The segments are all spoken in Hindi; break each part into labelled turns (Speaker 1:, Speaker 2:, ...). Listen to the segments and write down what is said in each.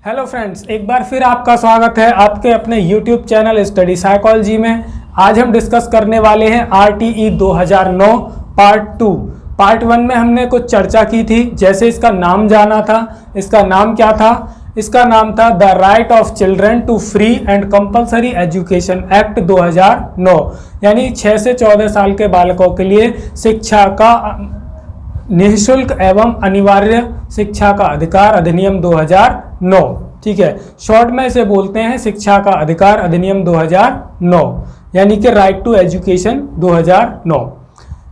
Speaker 1: हेलो फ्रेंड्स, एक बार फिर आपका स्वागत है आपके अपने YouTube चैनल स्टडी साइकोलॉजी में। आज हम डिस्कस करने वाले हैं RTE 2009 पार्ट 2। पार्ट 1 में हमने कुछ चर्चा की थी, जैसे इसका नाम जाना था। इसका नाम क्या था? इसका नाम था the right of children to free and compulsory education act 2009, यानी 6 से 14 साल के बालकों के लिए शिक्षा का निःशुल्क एवं अनिवार्य शिक्षा का अधिकार अधिनियम 2009। ठीक है, शॉर्ट में इसे बोलते हैं शिक्षा का अधिकार अधिनियम 2009, यानी कि राइट टू एजुकेशन 2009।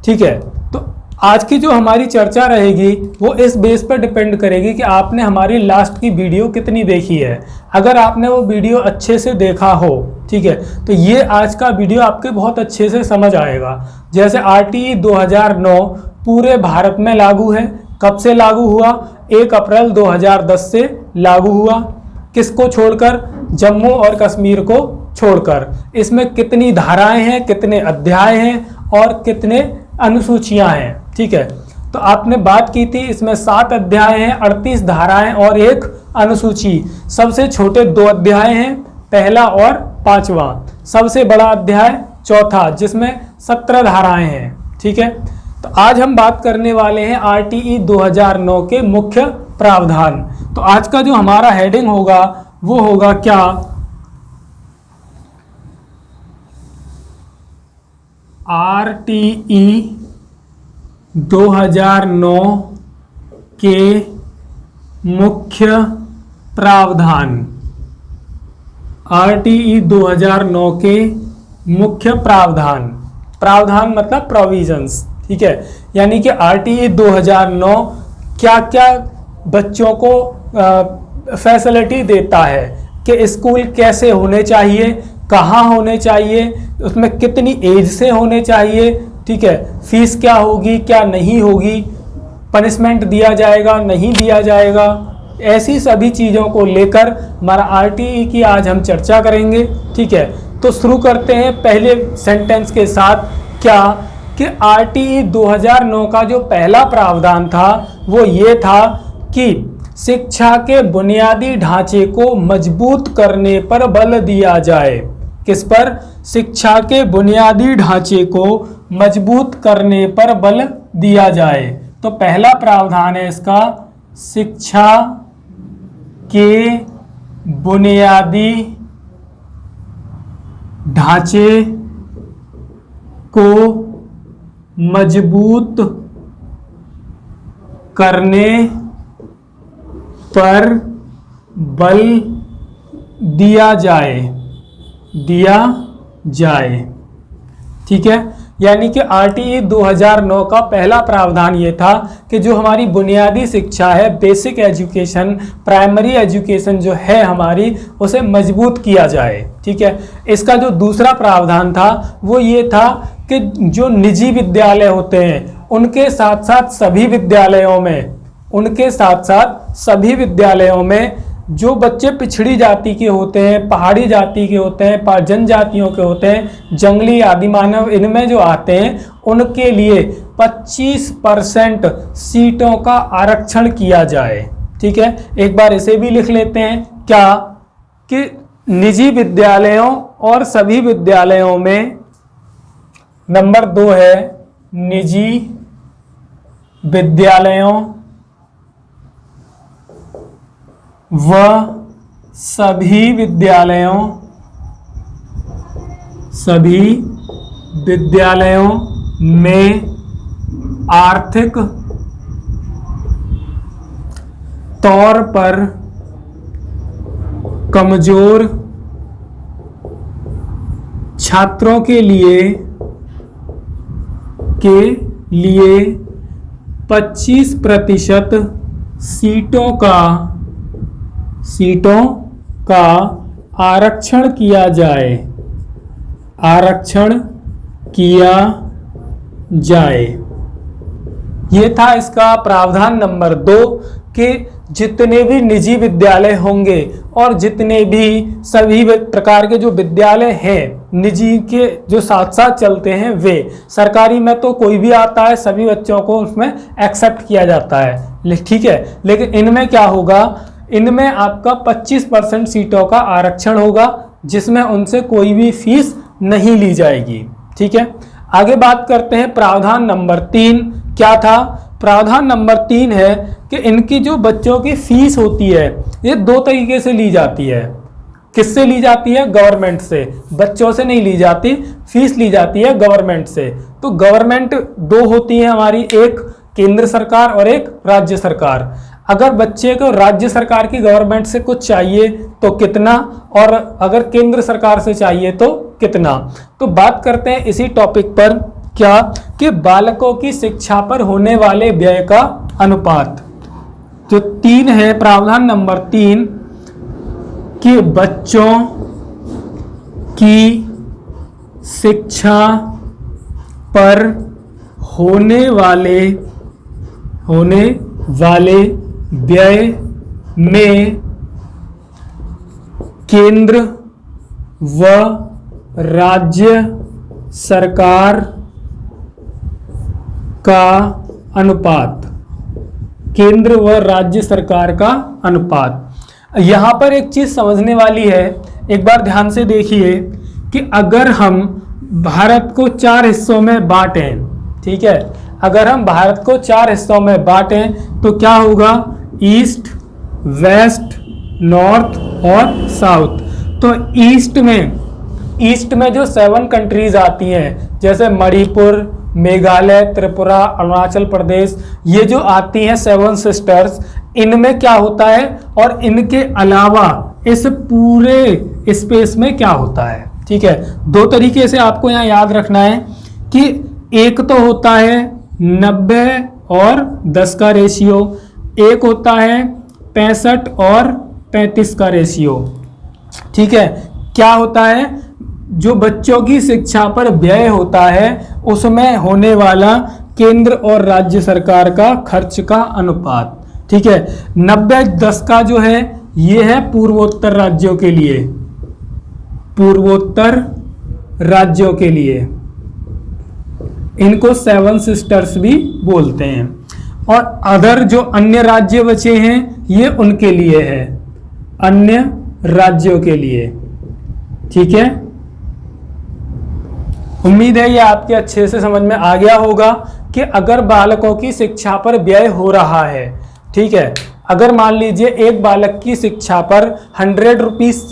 Speaker 1: ठीक है, तो आज की जो हमारी चर्चा रहेगी वो इस बेस पर डिपेंड करेगी कि आपने हमारी लास्ट की वीडियो कितनी देखी है। अगर आपने वो वीडियो अच्छे से देखा हो, ठीक है, तो ये आज का वीडियो आपके बहुत अच्छे से समझ आएगा। जैसे RTE 2009 पूरे भारत में लागू है। कब से लागू हुआ? 1 अप्रैल 2010 से लागू हुआ। किसको छोड़कर? जम्मू और कश्मीर को छोड़कर। इसमें कितनी धाराएं हैं, कितने अध्याय हैं और कितने अनुसूचियां हैं? ठीक है, तो आपने बात की थी, इसमें 7 अध्याय हैं, 38 धाराएं और 1 अनुसूची। सबसे छोटे 2 अध्याय हैं, पहला और 5वां। सबसे बड़ा अध्याय चौथा, जिसमें 17 धाराएं हैं। ठीक है, तो आज हम बात करने वाले हैं RTE 2009 के मुख्य प्रावधान। तो आज का जो हमारा हेडिंग होगा वो होगा क्या? RTE 2009 के मुख्य प्रावधान। RTE 2009 के मुख्य प्रावधान। प्रावधान मतलब प्रोविजंस। ठीक है, यानी कि RTE 2009 क्या क्या बच्चों को फैसिलिटी देता है कि स्कूल कैसे होने चाहिए, कहाँ होने चाहिए, उसमें कितनी एज से होने चाहिए। ठीक है, फीस क्या होगी, क्या नहीं होगी, पनिशमेंट दिया जाएगा नहीं दिया जाएगा, ऐसी सभी चीज़ों को लेकर हमारा RTE की आज हम चर्चा करेंगे। ठीक है, तो शुरू करते हैं पहले सेंटेंस के साथ। क्या कि RTE 2009 का जो पहला प्रावधान था वो ये था कि शिक्षा के बुनियादी ढांचे को मजबूत करने पर बल दिया जाए। किस पर? शिक्षा के बुनियादी ढांचे को मजबूत करने पर बल दिया जाए। तो पहला प्रावधान है इसका, शिक्षा के बुनियादी ढांचे को मजबूत करने पर बल दिया जाए। ठीक है, यानी कि RTE 2009 का पहला प्रावधान ये था कि जो हमारी बुनियादी शिक्षा है, बेसिक एजुकेशन, प्राइमरी एजुकेशन जो है हमारी, उसे मजबूत किया जाए। ठीक है, इसका जो दूसरा प्रावधान था वो ये था कि जो निजी विद्यालय होते हैं उनके साथ साथ सभी विद्यालयों में जो बच्चे पिछड़ी जाति के होते हैं, पहाड़ी जाति के होते हैं, जनजातियों के होते हैं, जंगली आदि मानव इनमें जो आते हैं, उनके लिए 25% सीटों का आरक्षण किया जाए। ठीक है, एक बार इसे भी लिख लेते हैं। क्या कि निजी विद्यालयों और सभी विद्यालयों में, नंबर 2 है निजी विद्यालयों व सभी विद्यालयों में आर्थिक तौर पर कमजोर छात्रों के लिए 25% सीटों का आरक्षण किया जाए। ये था इसका प्रावधान नंबर 2 कि जितने भी निजी विद्यालय होंगे और जितने भी सभी प्रकार के जो विद्यालय हैं निजी के जो साथ साथ चलते हैं, वे सरकारी में तो कोई भी आता है, सभी बच्चों को उसमें एक्सेप्ट किया जाता है, ठीक है। लेकिन इनमें क्या होगा, इनमें आपका 25% सीटों का आरक्षण होगा, जिसमें उनसे कोई भी फीस नहीं ली जाएगी। ठीक है, आगे बात करते हैं प्रावधान नंबर 3 क्या था। प्रावधान नंबर 3 है कि इनकी जो बच्चों की फीस होती है ये 2 तरीके से ली जाती है। किससे ली जाती है? गवर्नमेंट से, बच्चों से नहीं ली जाती, फीस ली जाती है गवर्नमेंट से। तो गवर्नमेंट 2 होती है हमारी, एक केंद्र सरकार और एक राज्य सरकार। अगर बच्चे को राज्य सरकार की गवर्नमेंट से कुछ चाहिए तो कितना, और अगर केंद्र सरकार से चाहिए तो कितना। तो बात करते हैं इसी टॉपिक पर, क्या कि बालकों की शिक्षा पर होने वाले व्यय का अनुपात। जो 3 है, प्रावधान नंबर 3 कि बच्चों की शिक्षा पर होने वाले व्यय में केंद्र व राज्य सरकार का अनुपात, केंद्र व राज्य सरकार का अनुपात। यहां पर एक चीज समझने वाली है, एक बार ध्यान से देखिए कि अगर हम भारत को 4 हिस्सों में बांटें, ठीक है, अगर हम भारत को 4 हिस्सों में बांटें तो क्या होगा? ईस्ट, वेस्ट, नॉर्थ और साउथ। तो ईस्ट में जो 7 कंट्रीज आती हैं, जैसे मणिपुर, मेघालय, त्रिपुरा, अरुणाचल प्रदेश, ये जो आती हैं 7 सिस्टर्स, इनमें क्या होता है, और इनके अलावा इस पूरे स्पेस में क्या होता है। ठीक है, 2 तरीके से आपको यहाँ याद रखना है कि एक तो होता है 90 और 10 का रेशियो, एक होता है 65 और 35 का रेशियो। ठीक है, क्या होता है? जो बच्चों की शिक्षा पर व्यय होता है उसमें होने वाला केंद्र और राज्य सरकार का खर्च का अनुपात। ठीक है, 90-10 का जो है ये है पूर्वोत्तर राज्यों के लिए, पूर्वोत्तर राज्यों के लिए इनको 7 सिस्टर्स भी बोलते हैं। और अदर जो अन्य राज्य बचे हैं ये उनके लिए है, अन्य राज्यों के लिए। ठीक है, उम्मीद है ये आपके अच्छे से समझ में आ गया होगा कि अगर बालकों की शिक्षा पर व्यय हो रहा है, ठीक है, अगर मान लीजिए एक बालक की शिक्षा पर 100 रुपीस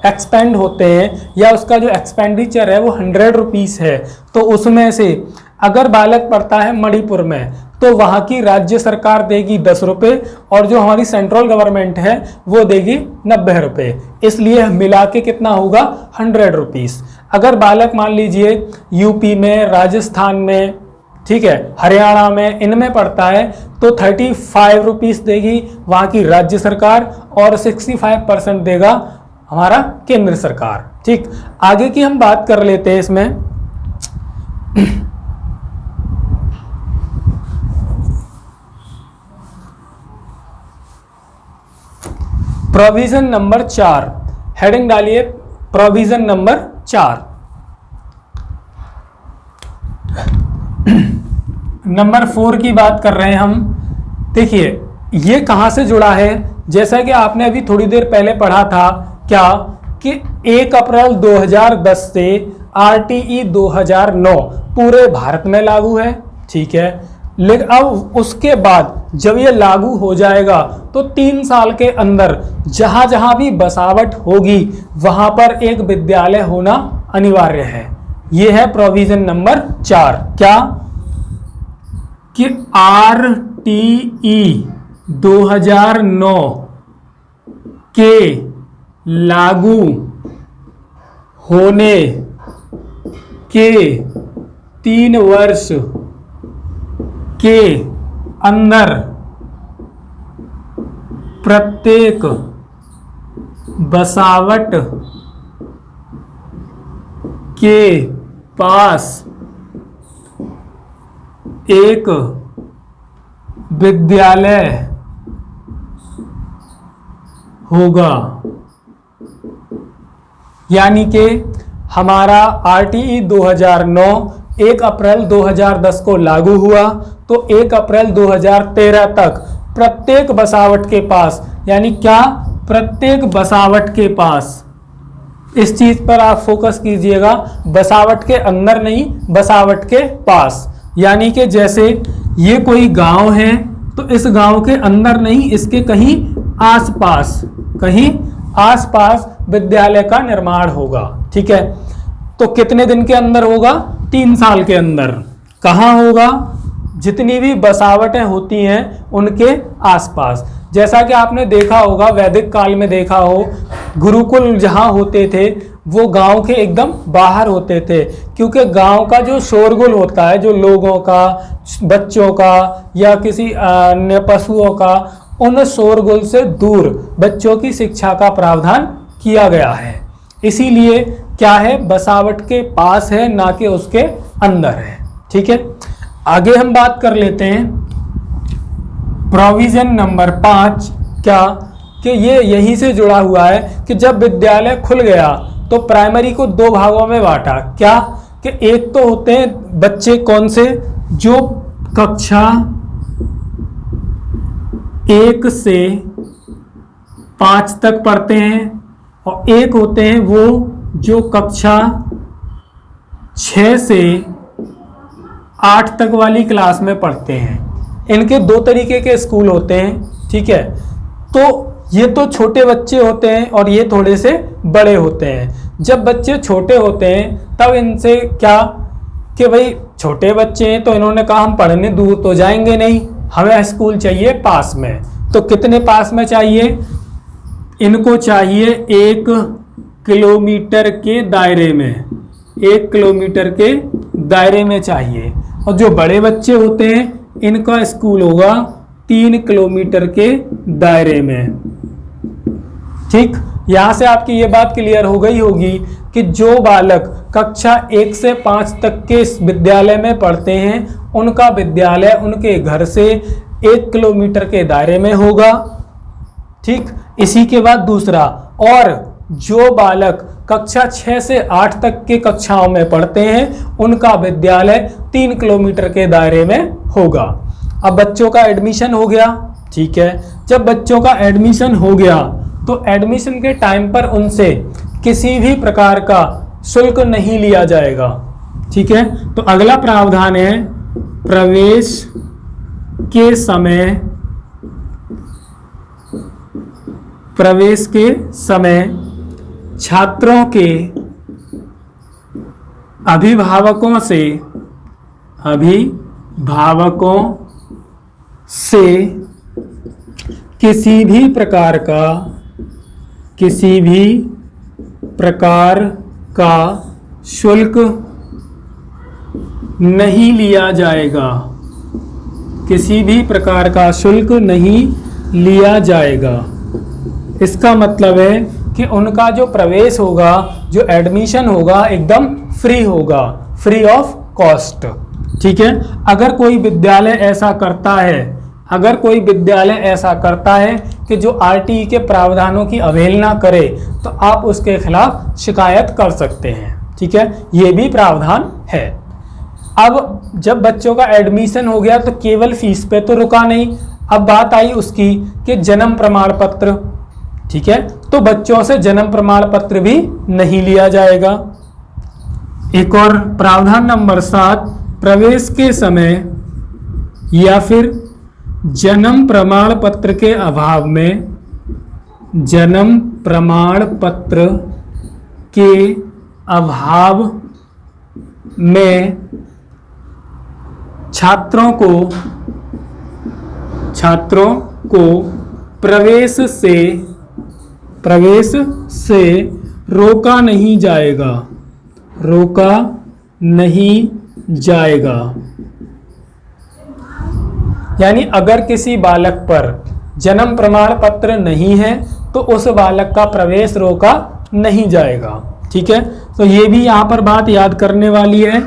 Speaker 1: एक्सपेंड होते हैं, या उसका जो एक्सपेंडिचर है वो 100 रुपीस है, तो उसमें से अगर बालक पढ़ता है मणिपुर में तो वहाँ की राज्य सरकार देगी 10 रुपये, और जो हमारी सेंट्रल गवर्नमेंट है वो देगी 90 रुपये। इसलिए मिला के कितना होगा? 100 रुपीस। अगर बालक मान लीजिए यूपी में, राजस्थान में, ठीक है, हरियाणा में, इनमें पड़ता है तो 35 रुपीस देगी वहाँ की राज्य सरकार, और 65% देगा हमारा केंद्र सरकार। ठीक, आगे की हम बात कर लेते हैं इसमें। प्रोविजन नंबर 4, हेडिंग डालिए प्रोविजन नंबर 4। नंबर 4 की बात कर रहे हैं हम। देखिए ये कहां से जुड़ा है, जैसा कि आपने अभी थोड़ी देर पहले पढ़ा था, क्या कि 1 अप्रैल 2010 से आरटीई 2009 पूरे भारत में लागू है। ठीक है, लेकिन अब उसके बाद जब ये लागू हो जाएगा तो 3 साल के अंदर जहां जहां भी बसावट होगी वहां पर एक विद्यालय होना अनिवार्य है। ये है प्रोविजन नंबर 4। क्या कि आरटीई 2009 के लागू होने के 3 वर्ष के अंदर प्रत्येक बसावट के पास एक विद्यालय होगा। यानी कि हमारा आरटीई 2009 1 अप्रैल 2010 को लागू हुआ, तो 1 अप्रैल 2013 तक प्रत्येक बसावट के पास यानी क्या, प्रत्येक बसावट के पास, इस चीज पर आप फोकस कीजिएगा, बसावट के अंदर नहीं, बसावट के पास। यानी कि जैसे ये कोई गांव है तो इस गांव के अंदर नहीं, इसके कहीं आसपास, कहीं आसपास विद्यालय का निर्माण होगा। ठीक है, तो कितने दिन के अंदर होगा, 3 साल के अंदर। कहाँ होगा, जितनी भी बसावटें होती हैं उनके आसपास। जैसा कि आपने देखा होगा, वैदिक काल में देखा हो, गुरुकुल जहाँ होते थे वो गांव के एकदम बाहर होते थे, क्योंकि गांव का जो शोरगुल होता है, जो लोगों का, बच्चों का या किसी अन्य पशुओं का, उन शोरगुल से दूर बच्चों की शिक्षा का प्रावधान किया गया है। इसीलिए क्या है, बसावट के पास है, ना कि उसके अंदर है। ठीक है, आगे हम बात कर लेते हैं प्रोविजन नंबर 5। क्या कि ये यहीं से जुड़ा हुआ है कि जब विद्यालय खुल गया तो प्राइमरी को 2 भागों में बांटा। क्या कि एक तो होते हैं बच्चे कौन से, जो कक्षा 1 से 5 तक पढ़ते हैं, और एक होते हैं वो जो कक्षा 6 से 8 तक वाली क्लास में पढ़ते हैं। इनके 2 तरीके के स्कूल होते हैं। ठीक है, तो ये तो छोटे बच्चे होते हैं और ये थोड़े से बड़े होते हैं। जब बच्चे छोटे होते हैं तब इनसे क्या कि भाई छोटे बच्चे हैं तो इन्होंने कहा हम पढ़ने दूर तो जाएंगे नहीं, हमें स्कूल चाहिए पास में। तो कितने पास में चाहिए, इनको चाहिए 1 किलोमीटर के दायरे में, 1 किलोमीटर के दायरे में चाहिए। और जो बड़े बच्चे होते हैं इनका स्कूल होगा 3 किलोमीटर के दायरे में। ठीक, यहां से आपकी ये बात क्लियर हो गई होगी कि जो बालक कक्षा 1 से 5 तक के विद्यालय में पढ़ते हैं उनका विद्यालय उनके घर से 1 किलोमीटर के दायरे में होगा। ठीक, इसी के बाद दूसरा, और जो बालक कक्षा 6 से 8 तक के कक्षाओं में पढ़ते हैं उनका विद्यालय 3 किलोमीटर के दायरे में होगा। अब बच्चों का एडमिशन हो गया। ठीक है, जब बच्चों का एडमिशन हो गया तो एडमिशन के टाइम पर उनसे किसी भी प्रकार का शुल्क नहीं लिया जाएगा। ठीक है, तो अगला प्रावधान है प्रवेश के समय, प्रवेश के समय छात्रों के अभिभावकों से किसी भी प्रकार का शुल्क नहीं लिया जाएगा, किसी भी प्रकार का शुल्क नहीं लिया जाएगा। इसका मतलब है कि उनका जो प्रवेश होगा, जो एडमिशन होगा, एकदम फ्री होगा, फ्री ऑफ कॉस्ट। ठीक है, अगर कोई विद्यालय ऐसा करता है, अगर कोई विद्यालय ऐसा करता है कि जो आरटीई के प्रावधानों की अवहेलना करे तो आप उसके खिलाफ शिकायत कर सकते हैं। ठीक है, ये भी प्रावधान है। अब जब बच्चों का एडमिशन हो गया तो केवल फीस पे तो रुका नहीं, अब बात आई उसकी कि जन्म प्रमाण पत्र। ठीक है, तो बच्चों से जन्म प्रमाण पत्र भी नहीं लिया जाएगा। एक और प्रावधान नंबर 7, प्रवेश के समय या फिर जन्म प्रमाण पत्र के अभाव में, जन्म प्रमाण पत्र के अभाव में छात्रों को प्रवेश से रोका नहीं जाएगा, रोका नहीं जाएगा। यानी अगर किसी बालक पर जन्म प्रमाण पत्र नहीं है तो उस बालक का प्रवेश रोका नहीं जाएगा। ठीक है, तो ये भी यहाँ पर बात याद करने वाली है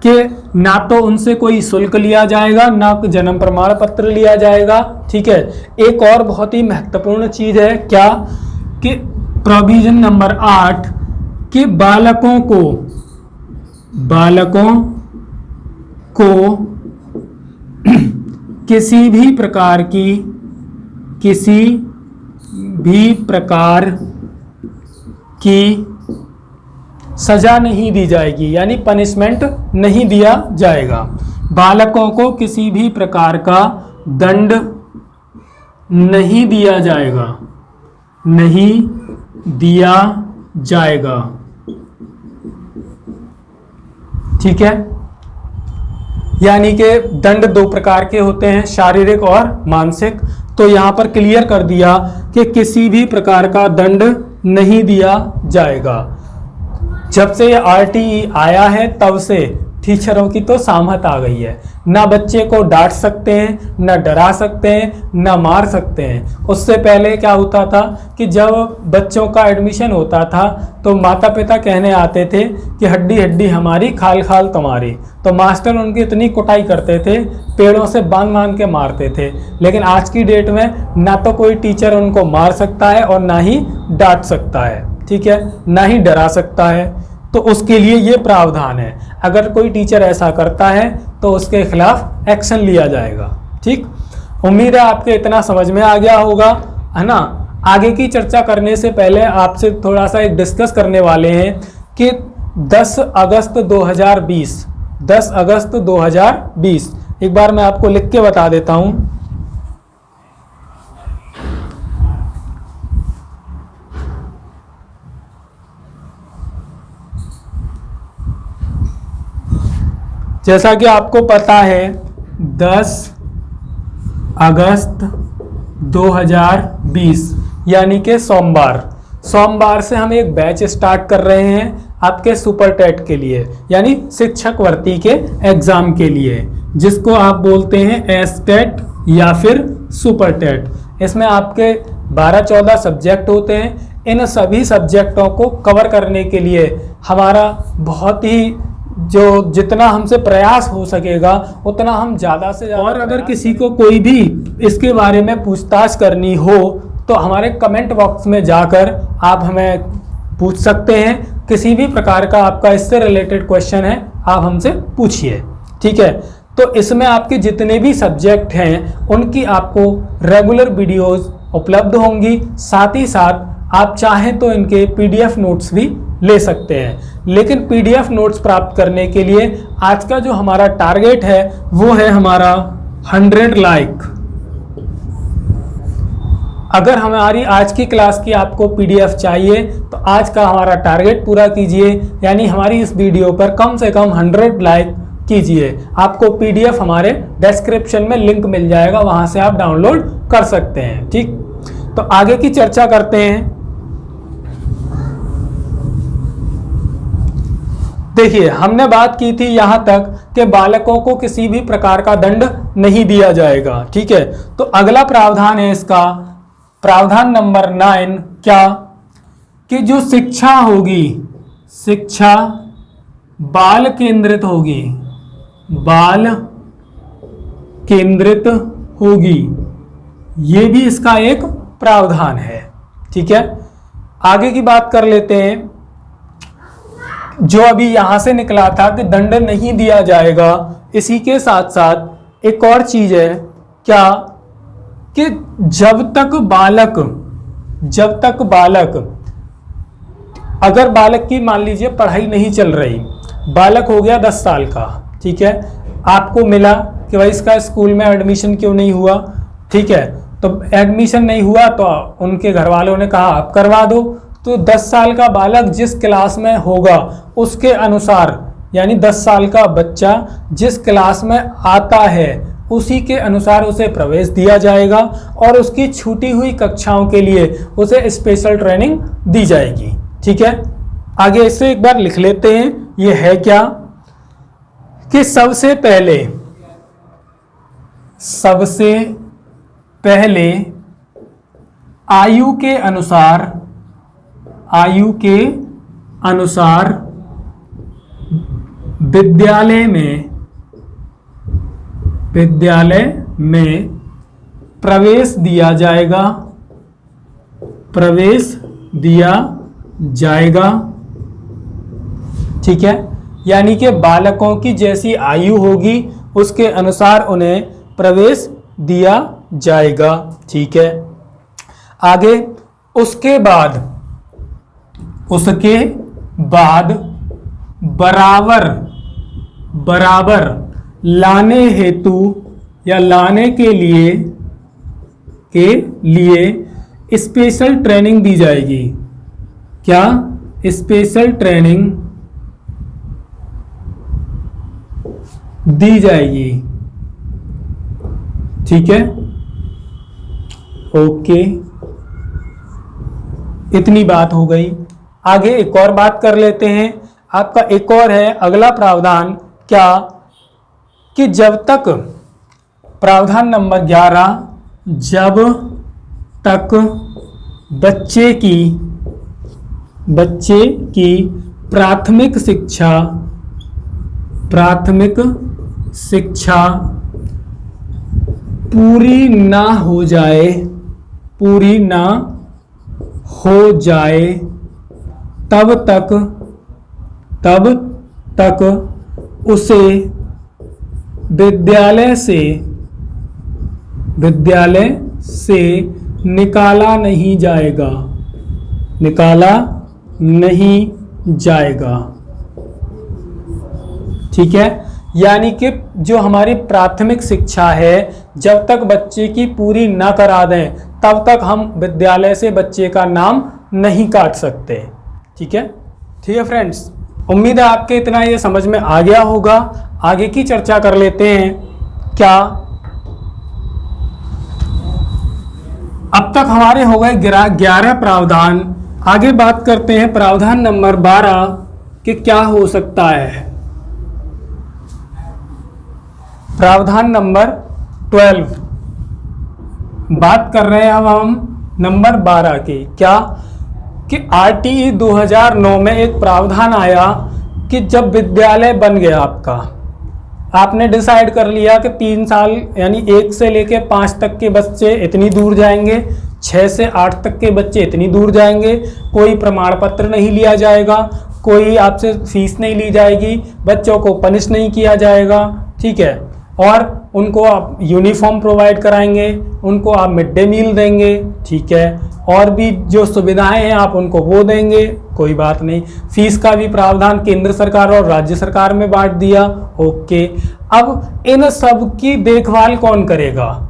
Speaker 1: कि ना तो उनसे कोई शुल्क लिया जाएगा, ना जन्म प्रमाण पत्र लिया जाएगा। ठीक है, एक और बहुत ही महत्वपूर्ण चीज है, क्या कि प्रोविजन नंबर 8 कि बालकों को किसी भी प्रकार की सजा नहीं दी जाएगी, यानी पनिशमेंट नहीं दिया जाएगा। बालकों को किसी भी प्रकार का दंड नहीं दिया जाएगा, नहीं दिया जाएगा। ठीक है, यानी कि दंड दो प्रकार के होते हैं, शारीरिक और मानसिक। तो यहां पर क्लियर कर दिया कि किसी भी प्रकार का दंड नहीं दिया जाएगा। जब से ये आरटीई आया है तब से टीचरों की तो सामत आ गई है, ना बच्चे को डांट सकते हैं, ना डरा सकते हैं, ना मार सकते हैं। उससे पहले क्या होता था कि जब बच्चों का एडमिशन होता था तो माता पिता कहने आते थे कि हड्डी हड्डी हमारी, खाल खाल तुम्हारी, तो मास्टर उनकी इतनी कुटाई करते थे, पेड़ों से बांध बांध के मारते थे। लेकिन आज की डेट में ना तो कोई टीचर उनको मार सकता है और ना ही डांट सकता है, ठीक है, ना ही डरा सकता है। तो उसके लिए ये प्रावधान है, अगर कोई टीचर ऐसा करता है तो उसके खिलाफ एक्शन लिया जाएगा। ठीक, उम्मीद है आपके इतना समझ में आ गया होगा, है ना। आगे की चर्चा करने से पहले आपसे थोड़ा सा एक डिस्कस करने वाले हैं कि 10 अगस्त 2020 एक बार मैं आपको लिख के बता देता हूं। जैसा कि आपको पता है 10 अगस्त 2020 यानी कि सोमवार से हम एक बैच स्टार्ट कर रहे हैं आपके सुपर टेट के लिए, यानी शिक्षक भर्ती के एग्जाम के लिए, जिसको आप बोलते हैं एसटेट या फिर सुपर टेट। इसमें आपके 12-14 सब्जेक्ट होते हैं। इन सभी सब्जेक्टों को कवर करने के लिए हमारा बहुत ही जितना हमसे प्रयास हो सकेगा उतना हम ज़्यादा से ज़्यादा। और अगर किसी को कोई भी इसके बारे में पूछताछ करनी हो तो हमारे कमेंट बॉक्स में जाकर आप हमें पूछ सकते हैं। किसी भी प्रकार का आपका इससे रिलेटेड क्वेश्चन है आप हमसे पूछिए, ठीक है। तो इसमें आपके जितने भी सब्जेक्ट हैं उनकी आपको रेगुलर वीडियोस उपलब्ध होंगी। साथ ही साथ आप चाहें तो इनके पीडीएफ नोट्स भी ले सकते हैं। लेकिन पीडीएफ नोट्स प्राप्त करने के लिए आज का जो हमारा टारगेट है वो है हमारा 100 लाइक। अगर हमारी आज की क्लास की आपको पीडीएफ चाहिए तो आज का हमारा टारगेट पूरा कीजिए, यानी हमारी इस वीडियो पर कम से कम 100 लाइक कीजिए। आपको पीडीएफ हमारे डिस्क्रिप्शन में लिंक मिल जाएगा, वहां से आप डाउनलोड कर सकते हैं। ठीक, तो आगे की चर्चा करते हैं। देखिए, हमने बात की थी यहां तक कि बालकों को किसी भी प्रकार का दंड नहीं दिया जाएगा, ठीक है। तो अगला प्रावधान है इसका, प्रावधान नंबर 9, क्या कि जो शिक्षा होगी, शिक्षा बाल केंद्रित होगी, बाल केंद्रित होगी। ये भी इसका एक प्रावधान है, ठीक है। आगे की बात कर लेते हैं। जो अभी यहां से निकला था कि दंड नहीं दिया जाएगा, इसी के साथ साथ एक और चीज है, क्या कि जब तक बालक अगर बालक की मान लीजिए पढ़ाई नहीं चल रही, बालक हो गया 10 साल का, ठीक है, आपको मिला कि भाई इसका स्कूल में एडमिशन क्यों नहीं हुआ, ठीक है, तो एडमिशन नहीं हुआ तो उनके घर वालों ने कहा आप करवा दो। तो 10 साल का बालक जिस क्लास में होगा उसके अनुसार, यानी 10 साल का बच्चा जिस क्लास में आता है उसी के अनुसार उसे प्रवेश दिया जाएगा और उसकी छूटी हुई कक्षाओं के लिए उसे स्पेशल ट्रेनिंग दी जाएगी, ठीक है। आगे इसे एक बार लिख लेते हैं। ये है क्या कि सबसे पहले आयु के अनुसार विद्यालय में प्रवेश दिया जाएगा, ठीक है। यानी कि बालकों की जैसी आयु होगी उसके अनुसार उन्हें प्रवेश दिया जाएगा, ठीक है। आगे उसके बाद बराबर बराबर लाने हेतु या लाने के लिए स्पेशल ट्रेनिंग दी जाएगी। क्या? स्पेशल ट्रेनिंग दी जाएगी। ठीक है, ओके, इतनी बात हो गई। आगे एक और बात कर लेते हैं। आपका एक और है अगला प्रावधान, क्या कि जब तक प्रावधान नंबर 11, जब तक बच्चे की प्राथमिक शिक्षा पूरी ना हो जाए तब तक उसे विद्यालय से निकाला नहीं जाएगा। ठीक है, यानी कि जो हमारी प्राथमिक शिक्षा है, जब तक बच्चे की पूरी ना करा दें तब तक हम विद्यालय से बच्चे का नाम नहीं काट सकते। ठीक है फ्रेंड्स, उम्मीद है आपके इतना ये समझ में आ गया होगा। आगे की चर्चा कर लेते हैं। क्या अब तक हमारे हो गए 11 प्रावधान। आगे बात करते हैं प्रावधान नंबर 12 कि क्या हो सकता है। प्रावधान नंबर 12 बात कर रहे हैं अब हम नंबर 12 की। क्या कि RTE 2009 में एक प्रावधान आया कि जब विद्यालय बन गया आपने डिसाइड कर लिया कि 3 साल यानी 1 से लेके 5 तक के बच्चे इतनी दूर जाएंगे, 6 से 8 तक के बच्चे इतनी दूर जाएंगे, कोई प्रमाण पत्र नहीं लिया जाएगा, कोई आपसे फीस नहीं ली जाएगी, बच्चों को पनिश नहीं किया जाएगा। ठीक है, और उनको आप यूनिफॉर्म प्रोवाइड कराएंगे, उनको आप मिड डे मील देंगे। ठीक है, और भी जो सुविधाएं हैं आप उनको वो देंगे, कोई बात नहीं। फीस का भी प्रावधान केंद्र सरकार और राज्य सरकार में बांट दिया। ओके, अब इन सब की देखभाल कौन करेगा?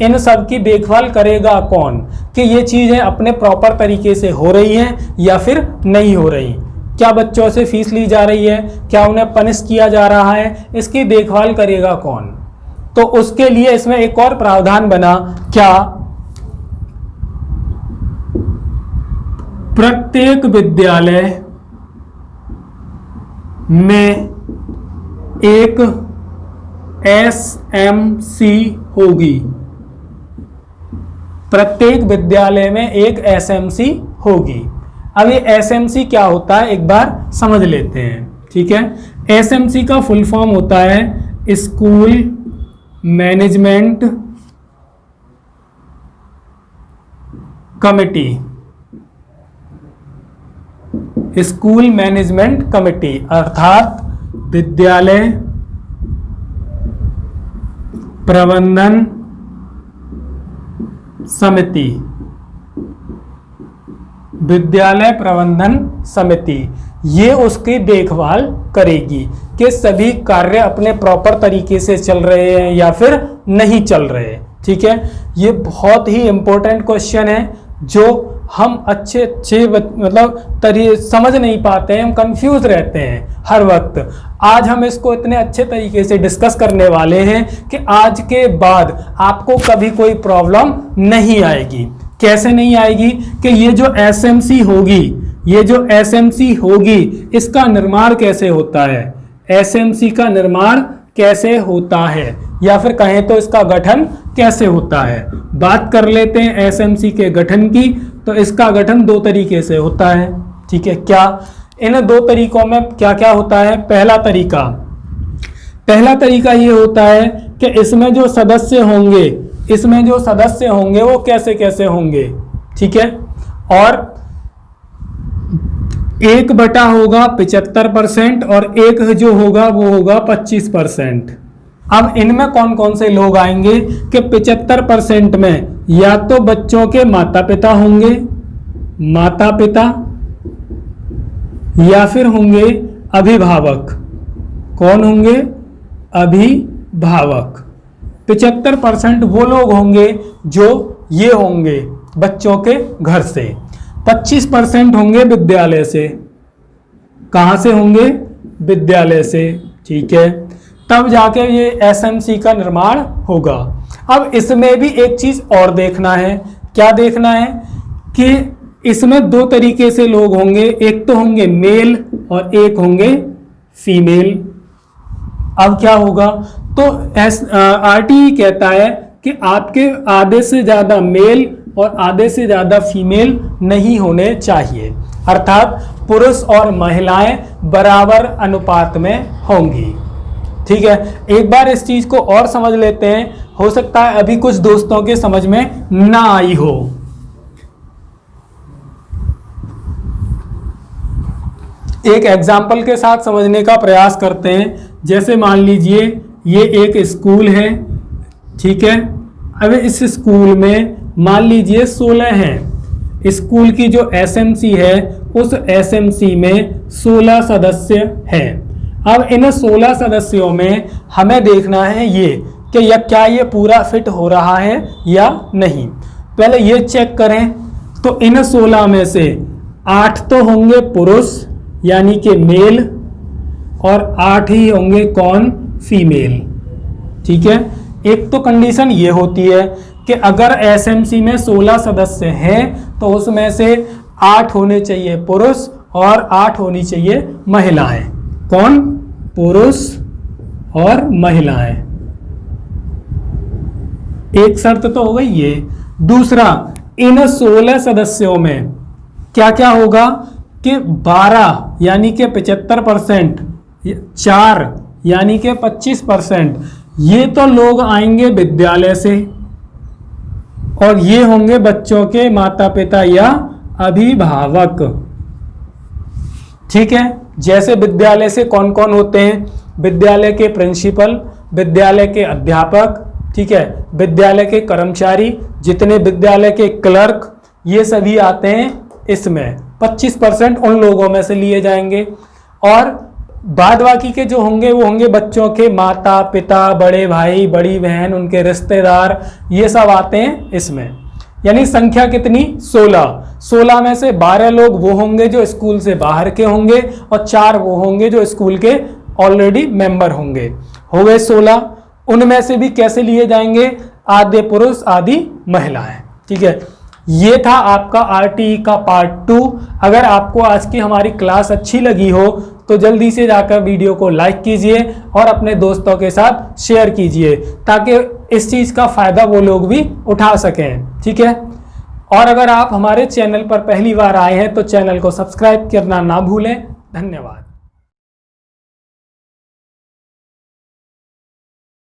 Speaker 1: इन सब की देखभाल करेगा कौन कि ये चीजें अपने प्रॉपर तरीके से हो रही हैं या फिर नहीं हो रही? क्या बच्चों से फीस ली जा रही है? क्या उन्हें पनिश किया जा रहा है? इसकी देखभाल करेगा कौन? तो उसके लिए इसमें एक और प्रावधान बना। क्या प्रत्येक विद्यालय में एक SMC होगी। प्रत्येक विद्यालय में एक SMC होगी। अब ये SMC क्या होता है एक बार समझ लेते हैं। ठीक है, SMC का फुल फॉर्म होता है school management committee. School management committee अर्थात विद्यालय प्रबंधन समिति। विद्यालय प्रबंधन समिति ये उसकी देखभाल करेगी कि सभी कार्य अपने प्रॉपर तरीके से चल रहे हैं या फिर नहीं चल रहे। ठीक है, ये बहुत ही इंपॉर्टेंट क्वेश्चन है जो हम अच्छे मतलब समझ नहीं पाते हैं, हम कंफ्यूज रहते हैं हर वक्त। आज हम इसको इतने अच्छे तरीके से डिस्कस करने वाले हैं कि आज के बाद आपको कभी कोई प्रॉब्लम नहीं आएगी। कैसे नहीं आएगी कि ये जो SMC होगी इसका निर्माण कैसे होता है, SMC का निर्माण कैसे होता है या फिर कहें तो इसका गठन कैसे होता है। बात कर लेते हैं SMC के गठन की। तो इसका गठन 2 तरीके से होता है। ठीक है, क्या इन 2 तरीकों में क्या क्या होता है? पहला तरीका ये होता है कि इसमें जो सदस्य होंगे वो कैसे कैसे होंगे। ठीक है, और 1/, होगा 75% और 1 जो होगा वो होगा 25%। अब इनमें कौन कौन से लोग आएंगे कि 75% में या तो बच्चों के माता पिता होंगे, माता पिता या फिर होंगे अभिभावक। कौन होंगे? अभिभावक। 75% वो लोग होंगे जो ये होंगे बच्चों के घर से। 25% होंगे विद्यालय से। कहाँ से होंगे? विद्यालय से। ठीक है, तब जाके ये एसएमसी का निर्माण होगा। अब इसमें भी एक चीज और देखना है। क्या देखना है? कि इसमें दो तरीके से लोग होंगे, एक तो होंगे मेल और एक होंगे फीमेल। अब क्या होगा? तो आरटीई कहता है कि आपके आधे से ज्यादा मेल और आधे से ज्यादा फीमेल नहीं होने चाहिए, अर्थात पुरुष और महिलाएं बराबर अनुपात में होंगी। ठीक है, एक बार इस चीज को और समझ लेते हैं, हो सकता है अभी कुछ दोस्तों के समझ में ना आई हो। एक एग्जाम्पल के साथ समझने का प्रयास करते हैं। जैसे मान लीजिए ये एक स्कूल है, ठीक है। अब इस स्कूल में मान लीजिए 16 हैं। स्कूल की जो एसएमसी है उस एसएमसी में 16 सदस्य हैं। अब इन 16 सदस्यों में हमें देखना है ये कि क्या ये पूरा फिट हो रहा है या नहीं। पहले ये चेक करें, तो इन 16 में से 8 तो होंगे पुरुष यानी कि मेल और 8 ही होंगे कौन? फीमेल। ठीक है, एक तो कंडीशन ये होती है कि अगर एसएमसी में 16 सदस्य हैं तो उसमें से 8 होने चाहिए पुरुष और 8 होनी चाहिए महिलाएं। कौन? पुरुष और महिलाएं। एक शर्त तो हो गई ये। दूसरा, इन 16 सदस्यों में क्या क्या होगा कि 12 यानी कि 75%, 4 यानी कि 25% ये तो लोग आएंगे विद्यालय से और ये होंगे बच्चों के माता पिता या अभिभावक। ठीक है, जैसे विद्यालय से कौन कौन होते हैं? विद्यालय के प्रिंसिपल, विद्यालय के अध्यापक, ठीक है, विद्यालय के कर्मचारी, जितने विद्यालय के क्लर्क, ये सभी आते हैं इसमें। 25% उन लोगों में से लिए जाएंगे और बाद बाकी के जो होंगे वो होंगे बच्चों के माता पिता, बड़े भाई, बड़ी बहन, उनके रिश्तेदार, ये सब आते हैं इसमें। यानी संख्या कितनी? 16। 16 में से 12 लोग वो होंगे जो स्कूल से बाहर के होंगे और 4 वो होंगे जो स्कूल के ऑलरेडी मेंबर होंगे। हो गए 16। उनमें से भी कैसे लिए जाएंगे? आधे पुरुष आधी महिलाएं। ठीक है, ये था आपका आरटीई का पार्ट 2। अगर आपको आज की हमारी क्लास अच्छी लगी हो तो जल्दी से जाकर वीडियो को लाइक कीजिए और अपने दोस्तों के साथ शेयर कीजिए ताकि इस चीज़ का फ़ायदा वो लोग भी उठा सकें। ठीक है, और अगर आप हमारे चैनल पर पहली बार आए हैं तो चैनल को सब्सक्राइब करना ना भूलें। धन्यवाद।